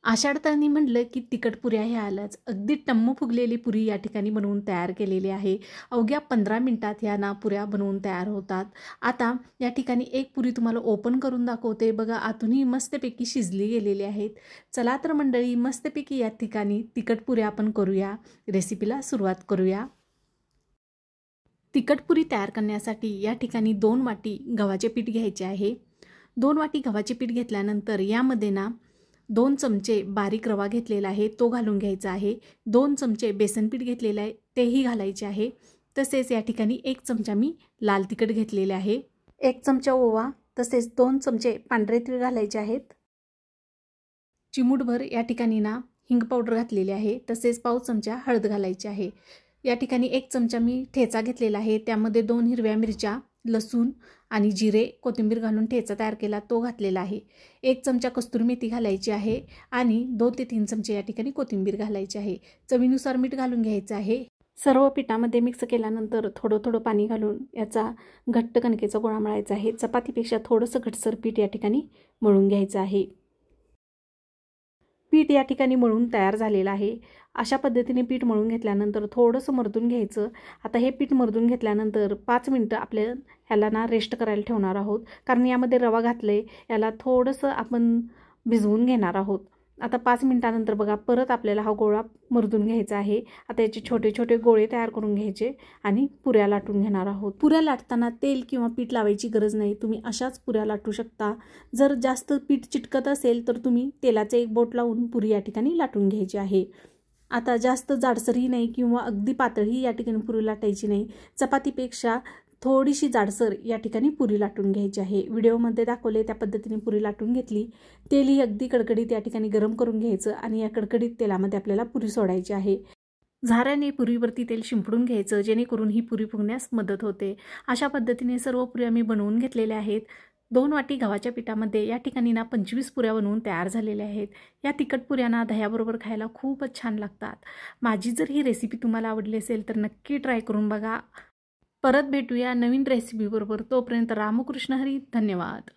आषाढ तळणी म्हटलं की तिखट पुऱ्या ह्या आल्याच. अगदी टम्म फुगलेली पुरी या ठिकाणी बनवून तयार केलेली आहे. अवघ्या 15 मिनिटात ह्या ना पुऱ्या बनवून तयार होतात. आता या ठिकाणी एक पुरी तुम्हाला ओपन करून दाखवते. बघा आतूनही मस्तपैकी शिजली गेलेली आहेत. चला तर मंडळी, मस्तपैकी या ठिकाणी तिखट पुऱ्या आपण करूया. रेसिपीला सुरुवात करूया. तिखट पुरी तयार करण्यासाठी या ठिकाणी 2 वाटी गव्हाचे पीठ घ्यायचे आहे. 2 वाटी गव्हाचे पीठ घेतल्यानंतर यामध्ये ना 2 चमचे बारीक रवा घेतलेला आहे, तो घालून घ्यायचा आहे. 2 चमचे बेसन पीठ घेतलेलं आहे, तेही घालायचे आहे. तसेच या ठिकाणी 1 चमचा मी लाल तिखट घेतलेले आहे. 1 चमचा ओवा, तसेच 2 चमचे पांढरे तीळ घालायचे आहेत. चिमूटभर या ठिकाणी ना हिंग पावडर घातलेली आहे. तसेच पाव चमचा हळद घालायची आहे. या ठिकाणी 1 चमचा मी ठेचा घेतलेला आहे. त्यामध्ये 2 हिरव्या मिरच्या, लसूण आणि जिरे, कोथिंबीर घालून ठेचा तयार केला, तो घातलेला आहे. 1 चमचा कस्तुरी मेथी घालायची आहे आणि 2 ते 3 चमचे या ठिकाणी कोथिंबीर घालायची आहे. चवीनुसार मीठ घालून घ्यायचं आहे. सर्व पिठामध्ये मिक्स केल्यानंतर थोडं थोडं पाणी घालून याचा घट्ट कणकेचा गोळा मळायचा आहे. चपातीपेक्षा थोडंसं घटसर पीठ या ठिकाणी मळून घ्यायचं आहे. पीठ या ठिकाणी मळून तयार झालेलं आहे. अशा पद्धतीने पीठ मळून घेतल्यानंतर थोडंसं मर्दून घ्यायचं. आता हे पीठ मर्दून घेतल्यानंतर 5 मिनटं आपल्या ह्याला ना रेस्ट करायला ठेवणार आहोत. कारण यामध्ये रवा घातले, याला थोडंसं आपण भिजवून घेणार आहोत. आता 5 मिनटानंतर बघा परत आपल्याला हा गोळा मर्दून घ्यायचा आहे. आता याचे छोटे छोटे गोळे तयार करून घ्यायचे आणि पुऱ्या लाटून घेणार आहोत. पुऱ्या लाटताना तेल किंवा पीठ लावायची गरज नाही. तुम्ही अशाच पुऱ्या लाटू शकता. जर जास्त पीठ चिटकत असेल तर तुम्ही तेलाचे एक बोट लावून पुरी या ठिकाणी लाटून घ्यायची आहे. आता जास्त जाडसरही नाही किंवा अगदी पातळही या ठिकाणी पुरी लाटायची नाही. चपातीपेक्षा थोडीशी जाडसर या ठिकाणी पुरी लाटून घ्यायची आहे. व्हिडिओमध्ये दाखवले त्या पद्धतीने पुरी लाटून घेतली. तेलही अगदी कडकडीत या ठिकाणी गरम करून घ्यायचं आणि या कडकडीत तेलामध्ये आपल्याला पुरी सोडायची आहे. झाऱ्याने पुरीवरती तेल शिंपडून घ्यायचं, जेणेकरून ही पुरी फुगण्यास मदत होते. अशा पद्धतीने सर्व पुऱ्या मी बनवून घेतलेल्या आहेत. 2 वाटी गव्हाच्या पिठामध्ये या ठिकाणी ना 25 पुऱ्या बनवून तयार झालेल्या आहेत. या तिखट पुऱ्यांना दह्याबरोबर खायला खूपच छान लागतात. माझी जर ही रेसिपी तुम्हाला आवडली असेल तर नक्की ट्राय करून बघा. परत भेटूया नवीन रेसिपीबरोबर. तोपर्यंत रामकृष्ण हरी. धन्यवाद.